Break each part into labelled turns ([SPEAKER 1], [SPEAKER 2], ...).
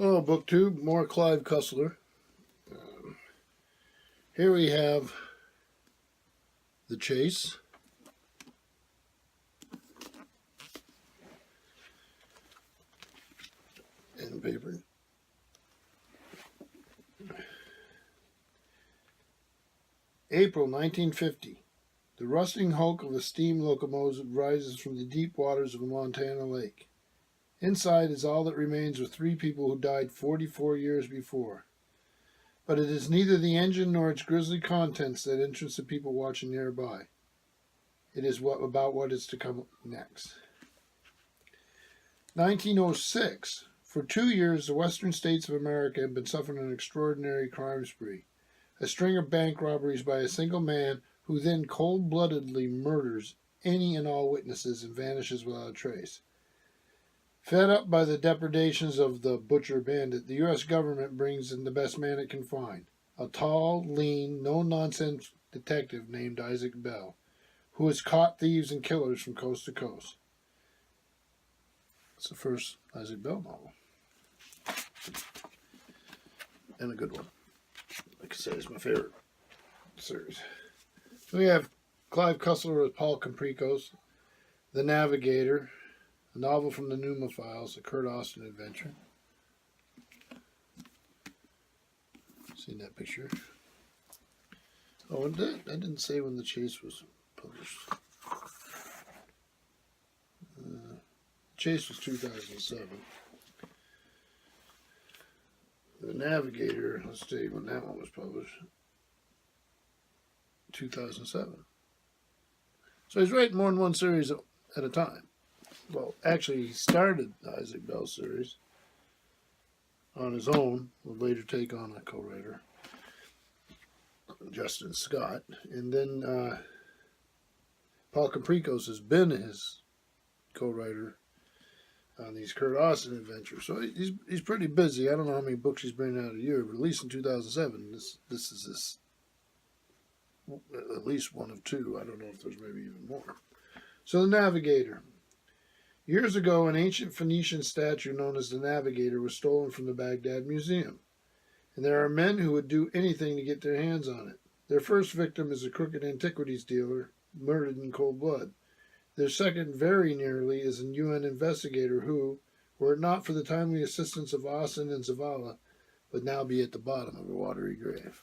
[SPEAKER 1] Oh, book two, more Clive Cussler. Here we have The Chase. And paper. April 1950. The rusting hulk of a steam locomotive rises from the deep waters of a Montana lake. Inside is all that remains of 3 people who died 44 years before. But it is neither the engine nor its grisly contents that interest the people watching nearby. It is about what is to come next. 1906. For 2 years, the western states of America have been suffering an extraordinary crime spree. A string of bank robberies by a single man who then cold-bloodedly murders any and all witnesses and vanishes without a trace. Fed up by the depredations of the butcher bandit, the U.S. government brings in the best man it can find, a tall, lean, no-nonsense detective named Isaac Bell, who has caught thieves and killers from coast to coast. It's the first Isaac Bell novel. And a good one. Like I said, it's my favorite series. So we have Clive Cussler with Paul Capricos, The Navigator, a novel from the Numa Files, a Kurt Austin adventure. Seen that picture? Oh, and I didn't say when The Chase was published. Chase was 2007. The Navigator, let's tell you when that one was published. 2007. So he's writing more than one series at a time. Well, actually, he started the Isaac Bell series on his own, would later take on a co-writer, Justin Scott. And then Paul Capricos has been his co-writer on these Kurt Austin adventures. So he's pretty busy. I don't know how many books he's bringing out a year, but at least in 2007, this is at least one of 2. I don't know if there's maybe even more. So The Navigator. Years ago, an ancient Phoenician statue known as the Navigator was stolen from the Baghdad Museum. And there are men who would do anything to get their hands on it. Their first victim is a crooked antiquities dealer, murdered in cold blood. Their second, very nearly, is a UN investigator who, were it not for the timely assistance of Austin and Zavala, would now be at the bottom of a watery grave.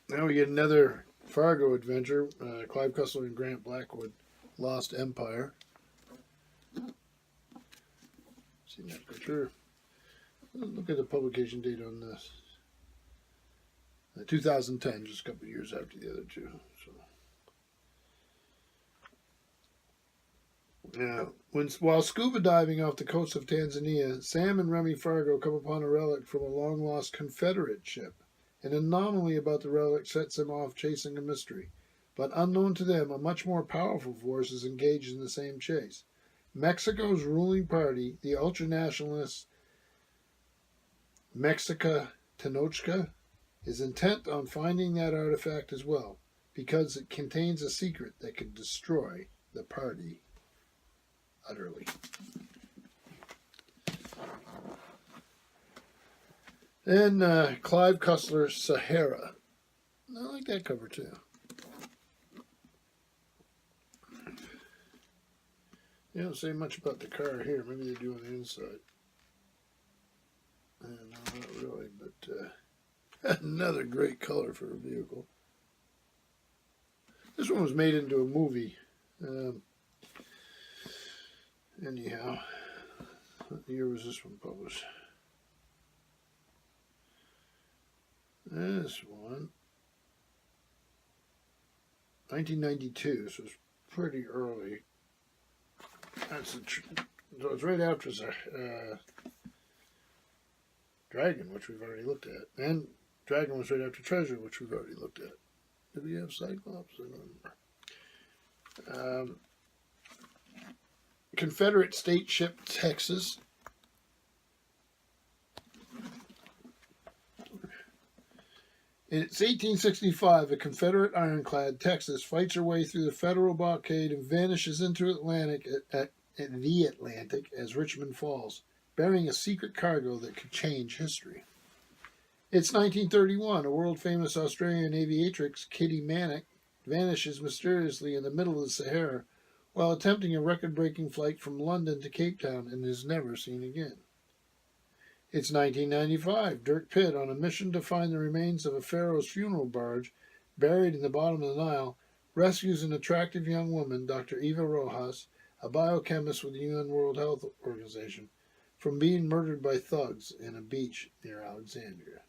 [SPEAKER 1] Now we get another Fargo adventure, Clive Cussler and Grant Blackwood, Lost Empire. See that picture? Look at the publication date on this. 2010, just a couple of years after the other 2. So. Now, while scuba diving off the coast of Tanzania, Sam and Remy Fargo come upon a relic from a long-lost Confederate ship. An anomaly about the relic sets them off chasing a mystery. But unknown to them, a much more powerful force is engaged in the same chase. Mexico's ruling party, the ultranationalist Mexica Tenochca, is intent on finding that artifact as well, because it contains a secret that could destroy the party utterly. Then Clive Cussler's Sahara. I like that cover too. They don't say much about the car here. Maybe they do on the inside. No, not really, but another great color for a vehicle. This one was made into a movie. Anyhow, what year was this one published? This one, 1992, so it's pretty early. So it's right after Dragon, which we've already looked at. And Dragon was right after Treasure, which we've already looked at. Did we have Cyclops? I don't remember. Confederate state ship Texas. It's 1865. A Confederate ironclad, Texas, fights her way through the Federal blockade and vanishes into Atlantic the Atlantic as Richmond Falls, bearing a secret cargo that could change history. It's 1931. A world-famous Australian aviatrix, Kitty Manick, vanishes mysteriously in the middle of the Sahara while attempting a record-breaking flight from London to Cape Town and is never seen again. It's 1995. Dirk Pitt, on a mission to find the remains of a pharaoh's funeral barge buried in the bottom of the Nile, rescues an attractive young woman, Dr. Eva Rojas, a biochemist with the UN World Health Organization, from being murdered by thugs in a beach near Alexandria.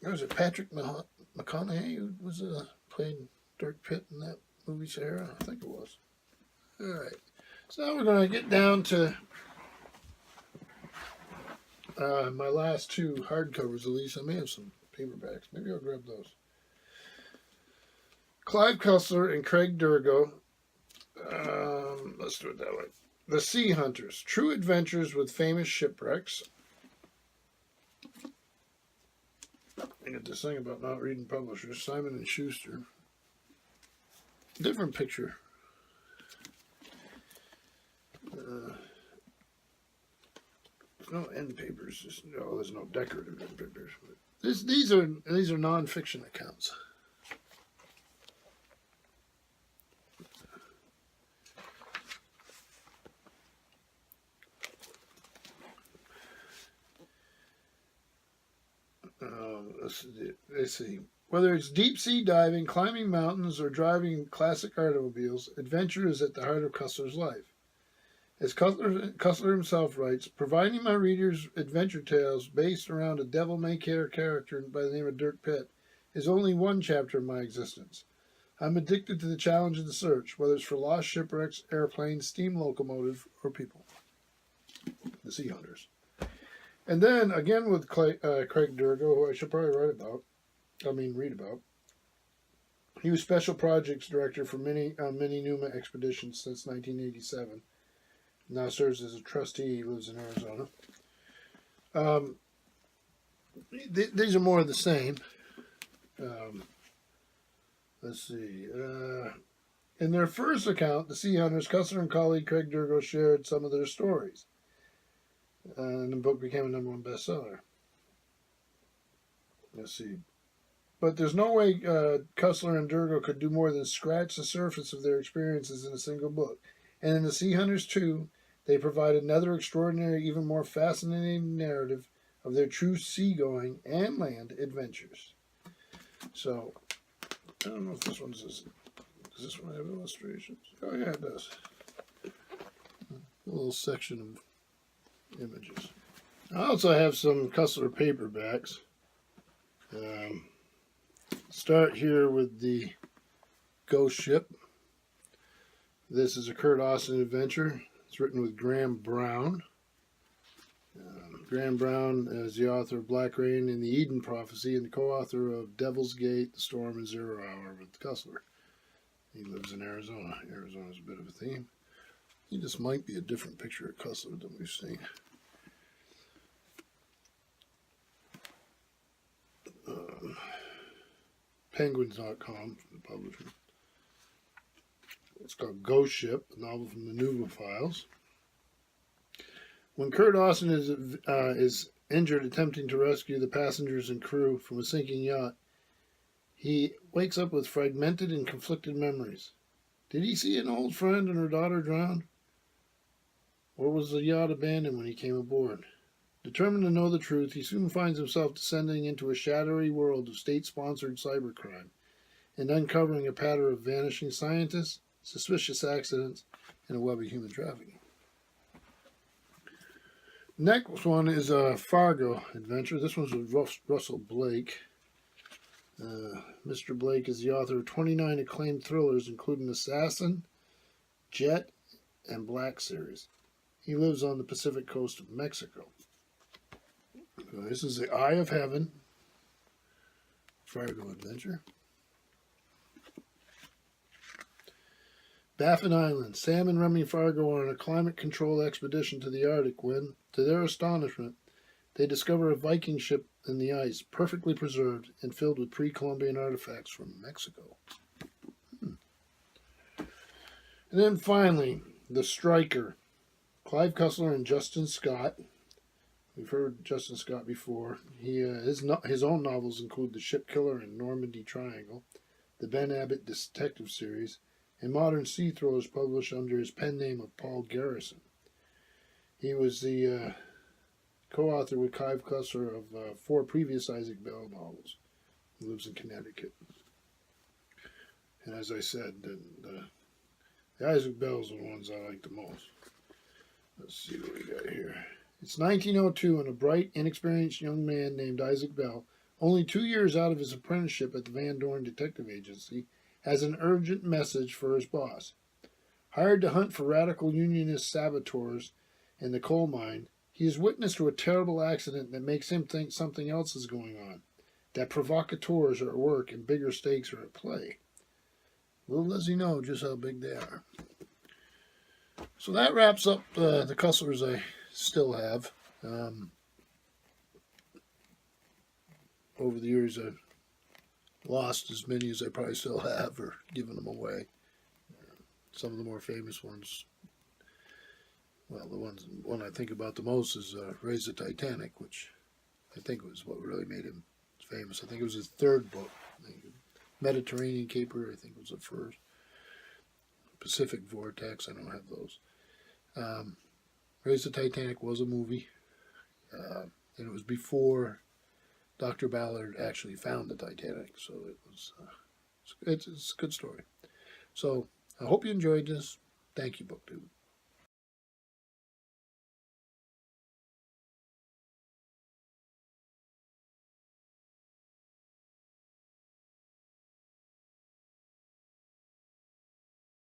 [SPEAKER 1] Was it Patrick McConaughey who was played Dirk Pitt in that movie, Sahara? I think it was. All right. So now we're going to get down to my last two hardcovers, at least. I may have some paperbacks. Maybe I'll grab those. Clive Cussler and Craig Durgo. Let's do it that way. The Sea Hunters. True Adventures with Famous Shipwrecks. I got this thing about not reading publishers. Simon & Schuster. Different picture. There's no end papers. There's no decorative end papers. These are non-fiction accounts. Let's see. Whether it's deep sea diving, climbing mountains, or driving classic automobiles, adventure is at the heart of Cussler's life. As Cussler himself writes, providing my readers adventure tales based around a devil-may-care character by the name of Dirk Pitt is only one chapter of my existence. I'm addicted to the challenge of the search, whether it's for lost shipwrecks, airplanes, steam locomotives, or people. The Sea Hunters. And then, again with Craig Durgo, who I should probably read about. He was Special Projects Director for many Numa expeditions since 1987. Now serves as a trustee. He lives in Arizona. These are more of the same. Let's see. In their first account, The Sea Hunters, Cussler and colleague Craig Durgo shared some of their stories. And the book became a #1 bestseller. Let's see. But there's no way Cussler and Durgo could do more than scratch the surface of their experiences in a single book. And in The Sea Hunters 2, they provide another extraordinary, even more fascinating narrative of their true seagoing and land adventures. So, I don't know if this one does this one have illustrations? Oh yeah, it does. A little section of images. I also have some Cussler paperbacks. Start here with the Ghost Ship. This is a Kurt Austin adventure. It's written with Graham Brown. Graham Brown is the author of Black Rain and the Eden Prophecy and the co-author of Devil's Gate, The Storm, and 0 Hour with Cussler. He lives in Arizona. Arizona's a bit of a theme. This might be a different picture of Cussler than we've seen. Penguins.com, the publisher. It's called Ghost Ship, a novel from the Nuva Files. When Kurt Austin is injured attempting to rescue the passengers and crew from a sinking yacht, he wakes up with fragmented and conflicted memories. Did he see an old friend and her daughter drown? Or was the yacht abandoned when he came aboard? Determined to know the truth, he soon finds himself descending into a shadowy world of state-sponsored cybercrime and uncovering a pattern of vanishing scientists, suspicious accidents, and a web of human trafficking. Next one is a Fargo adventure. This one's with Russell Blake. Mr. Blake is the author of 29 acclaimed thrillers, including Assassin, Jet, and Black series. He lives on the Pacific coast of Mexico. So this is The Eye of Heaven, Fargo adventure. Baffin Island. Sam and Remy Fargo are on a climate-controlled expedition to the Arctic when, to their astonishment, they discover a Viking ship in the ice, perfectly preserved and filled with pre-Columbian artifacts from Mexico. And then finally, The Striker. Clive Cussler and Justin Scott. We've heard Justin Scott before. His own novels include The Ship Killer and Normandy Triangle, the Ben Abbott Detective Series, and modern sea thrillers published under his pen name of Paul Garrison. He was the co-author with Clive Cussler of 4 previous Isaac Bell novels. He lives in Connecticut. And as I said, the Isaac Bells are the ones I like the most. Let's see what we got here. It's 1902, and a bright, inexperienced young man named Isaac Bell, only 2 years out of his apprenticeship at the Van Dorn Detective Agency, has an urgent message for his boss. Hired to hunt for radical unionist saboteurs in the coal mine, he is witness to a terrible accident that makes him think something else is going on, that provocateurs are at work and bigger stakes are at play. Little does he know just how big they are. So that wraps up the Cusslers I still have. Over the years, I've lost as many as I probably still have, or given them away. Some of the more famous ones, well, the one I think about the most is Raise the Titanic, which I think was what really made him famous. I think it was his 3rd book. Mediterranean Caper, I think, was the first. Pacific Vortex, I don't have those. Raise the Titanic was a movie, and it was before Dr. Ballard actually found the Titanic, so it's a good story. So I hope you enjoyed this. Thank you, BookTube.